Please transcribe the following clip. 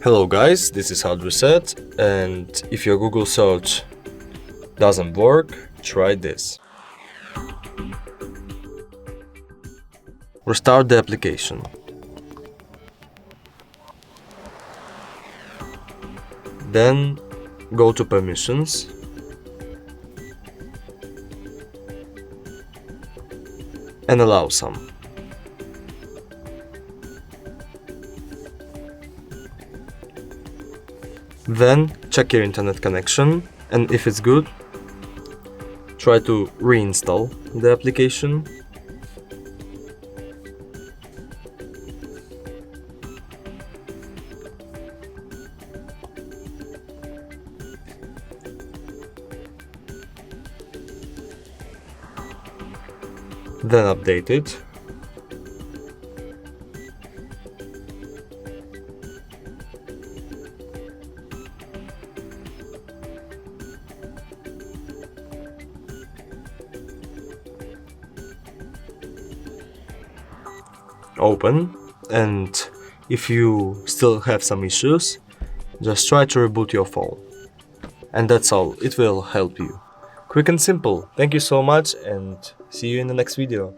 Hello guys, this is Hard Reset, and if your Google search doesn't work, try this. Restart the application. Then go to permissions. And allow some. Then check your internet connection, and if it's good, try to reinstall the application. Then update it. Open, and if you still have some issues, just try to reboot your phone. And that's all, it will help you. Quick and simple. Thank you so much, and see you in the next video.